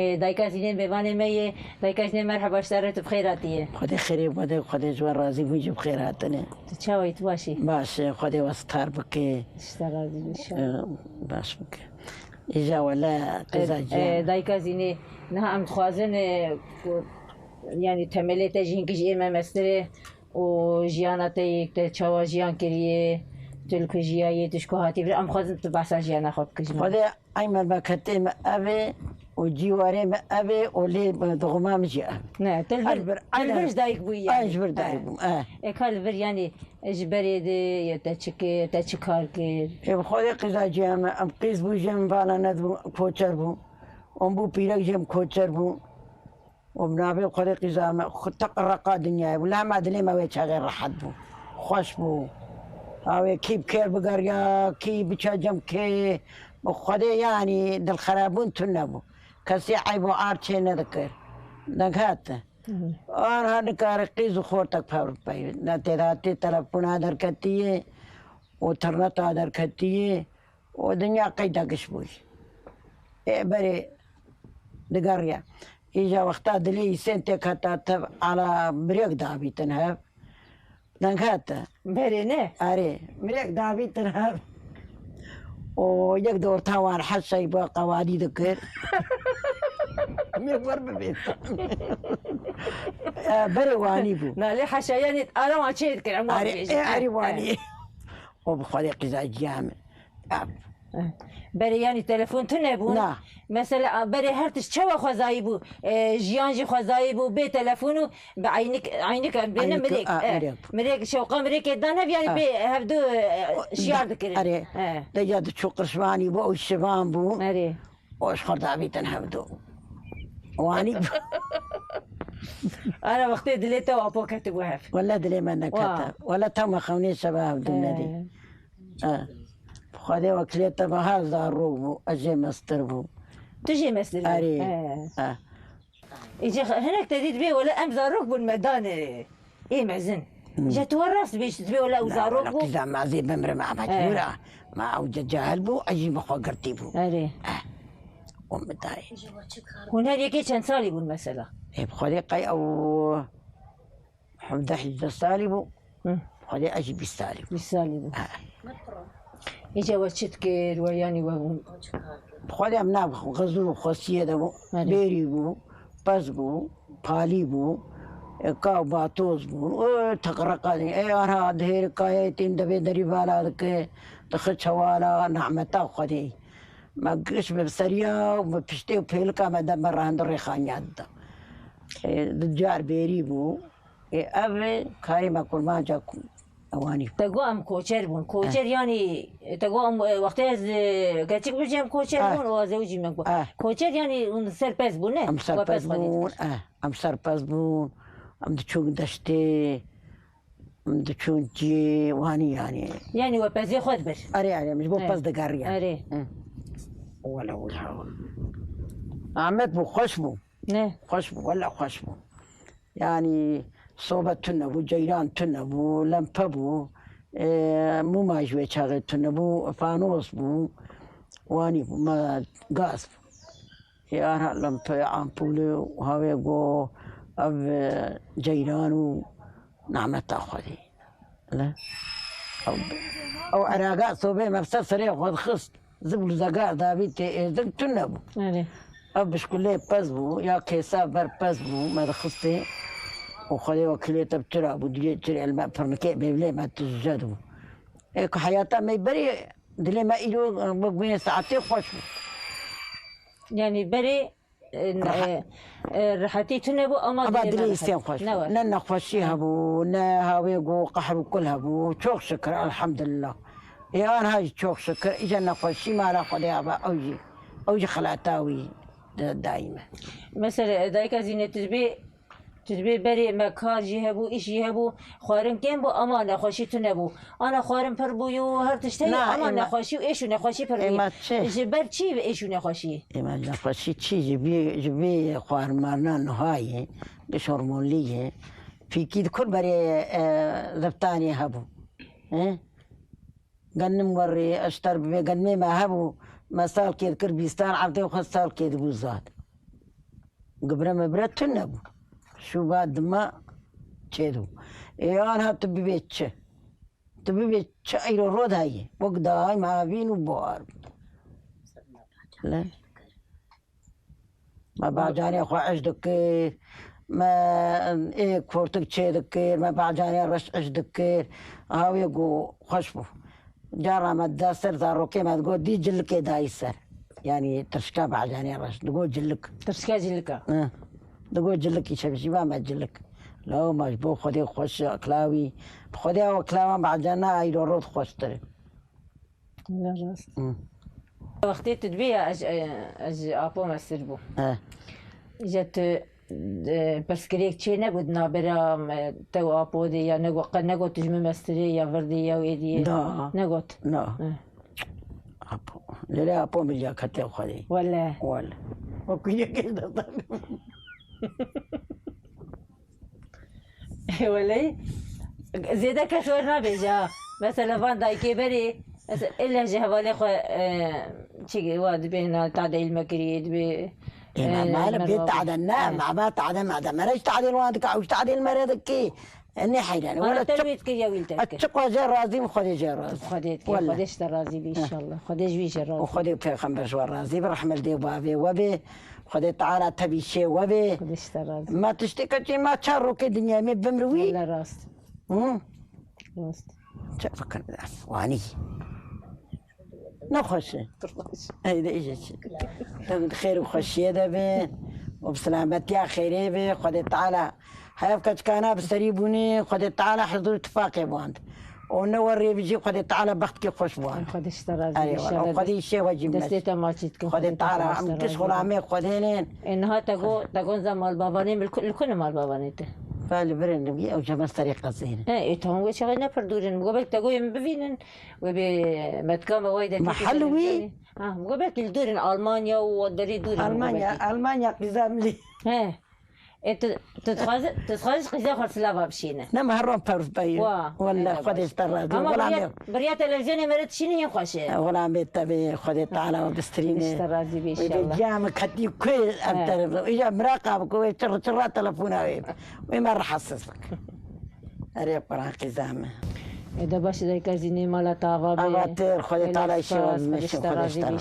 دایکا زینین بوانه میه دایکا زینین مرحبا اشترت بخیراتیه خدا خیری بوده خدا جوان راضی بوجه بخیر هاتنه تو چاوی تو باشی باشه خدا وستار بکه اشتر راضی بشه باش بکه ایجا ولا قزا جان دایکا زینی نه ام خوازن یعنی تملی تجین کش ایرم مستره و جیانا تا چاوا جیان کریه تلک جیایی تشکو هاتی بر ام خوازن تو بحثا جیانا خوب کشم خدا ایمن بکتیم اوه و جیواریم اوه و لی دغمام جی اوه نه تلبرش دایک بوی یعنی اجبر داری بوم اکال بر یعنی اجبری ده یا تا چه کار کرد خدا قزا جام ام قیز بوجم بالا ندبو کوچر بو ام بو پیرک جم کوچر بو و بنابه خدا قزا خود تقرقا دنیا ولا ما دلی ما ویچ غیر راحت بو خوش بو اوه کی بکر بگریا کی بچاجم کی خدا یعنی دل خرابون تو نبو کسی عیب و عار چه ندکر نگهت آن هر کار قیز خور تک فور پای نتیراتی تلفن در کتیه و ترنت در کتیه و دنیا قیدا کش بوی بری دگریا ایجا وقتا دلی سنت کتا تب على مريق دابي تنهب نگهت بری نه آره مريق دابي تنهب و یک دور تاوان حسي با قوادي دكر ميقبر ببيت بري واني بو نه لی حشایانی آره ما چه کرد آره واني وبخلي قزا جامع بری یعنی تلفن تو نبود نه مثلا بری هرتش چه خوازایی بود جیانجی خوازایی بود به تلفن و به عینک بین مریک شوقا مریک دانه یعنی به هفدو شیار دکرد آره دجاد شو قرشواني بو الشبان بو آره وش خرد بيتن هبدو واني أنا وقتي دليته وأبو كتب وهف ولا دلي ما نكتب ولا تم خوني شباب دون دي خدي وكليته بهذا الروبو أجي مستربو تجي مثل أري يجي هناك تديد بيه ولا أم زاروك بالميدان إيه معزن جا تورث بيش تبيه ولا وزاروك بو لا ما زي بمر مع مجبورة ما أوجد جاهل بو أجي بخوا قرتي بو أري ومداي هنا يجي كان صالي بو المسألة بخدي قي أو 11 سالي بو خدي أجي بالسالي بالسالي بو يجي وشتكر ويعني خدي أمنا غزو خاصية دبو بيري بو باز بو قالي بو كاو باتوز بو تقرقا أنا دهير كاي تين دبي دري بالا دك تخش والا نعمتا خدي ما قش بسريا وبشتي وبيلكا ما دمر عند الريخانيات دجار بيري بو أبي كاري ما كل ما جاكم أواني تقو أم كوشر بون كوشر يعني تقو أم وقتها قلتك بجي أم كوشر بون وزوجي من كوشر يعني سرباز بون أم سرباز بون أم سرباز بون أم دشون دشتي أم دشون جي واني يعني وبازي خود بر أري مش بو باز دقاريا أري ولا عمت بو خوش بو نه خوش بو ولا خوش بو يعني صوبة تنبو جيران تنبو لمبا بو مو ما جوي شاغل تنبو فانوس بو واني بو ما غاز يا لمبا امبولي وهاوي جو اب جيران نعمة تاخذي لا او عراقات صوبة مبسط سريع خذ خص زبل زقاء دابيت تنبو ابش كله بزبو يا كيسا بر بزبو ما دخلتي وخلي وكليته بترى بدي ترى الماء فرنكي بيبلي ما تجدوا إيه حياته ما يبري دلي ما يجوا بقبين ساعتين خوش يعني بري رحتي تنبو أما دلي سين خوش ننا خوشيها بو نا هاوي جو قحب كلها بو شوق شكر الحمد لله يا أنا هاي شوق شكر إجانا خوشي ما لا خدي أبا أوجي خلاتاوي دائما مثلا دايك زينة تربي بري مكان جهبو إيش جهبو خوارم كم بو أما نخوشي تنبو أنا خوارم پر بويو هر تشتي أما نخوشي وإيش نخوشي پر بويو جبر چی إيش نخوشي إما نخوشي چی جبي خوار مرنا نهاية بشرمولية في كيد كل بري ضبطاني هبو قنم وري أشتر بقنمي ما هبو مسال كيد كربيستان عبدي وخسال كيد بوزاد قبل ما برات نبو شو بعد ما تشيدو أنا تبي بيتش تبي بيتش أيرو رود هاي وقداي ما بينو بوار لا ما بعجاني أخو عجدك ما إيه كورتك تشيدك ما بعجاني رش عجدك هاو يقو خشبو جارة ما داسر داروكي ما تقول دي جلك دايسر يعني ترشكا بعجاني رش تقول جلك ترسكا جلكا تقول جلك يشبشي ما جلك لو مجبور خدي خوش كلاوي خدي او كلاوي بعجانا اي رود خوش تري لا راست وقتی تدبیه از آپو مستربو جت پرسکریک چی نبود نابرام تو آپو دی یا نگو تجمع مستری یا وردی یا ویدی نگوت لا آپو لا آپو مليا كتير خدي ولا وكذا كده ولی زیاده کسور نبیجا مثلا وان دایکی بری إلا جهوالي خو شيء واد بين تعديل مكريد ب ما لبيت تعدل نعم ما تعدل ما ده مريش تعدل وادك أو تعدل مريضك كي إني حيران ولا تربيت كي يا ويلتك أتشقى جار رازي وخدي جار رازي خديت كي خديش ترازي بإن شاء الله خديش بيش الرازي وخدي في خمر جوار رازي برحمة دي وبابي وبي خدي تعالى تبي شيء وبي خديش ترازي ما تشتكي شيء ما تشارو كدنيا مي بمروي لا راست راست فكر واني نخش هيدا ايش خير وخشيه دبي وبسلامة يا خيري بي خدي تعالى حيفك كان بسريبوني خدي تعالى حضور اتفاقي بواند ونوري بيجي خدي تعالى بختك خوش بواند خديش ترازي ايوه خدي شيء وجيب دستيتا ما تشتك خدي تعالى عم تشغل عمي خدينين انها تقول زمان باباني الكل مال بابانيته فالبرن بي او جمال طريقه زينه ايه تهم وش غير نفردورن قبل تقول بفينن وبمتكام وايد محلوي قبل الدورن المانيا ودري دورن المانيا قزام لي ايه انت تتخرج قزا خرسلافا بشينا نعم هرم بارف باي ولا خدي استراد ولا بريا تلفزيوني مرت شنو يخش ولا بيت تبي خدي تعالى وبستريني استرادي بي ان شاء الله جامك خدي كل انت اجا مراقب كوي ترى تلفونه وما راح احسسك اريب قران قزامه اذا باش ذيك زيني مالا تافا اباتر خدي تعالى شيء مش خدي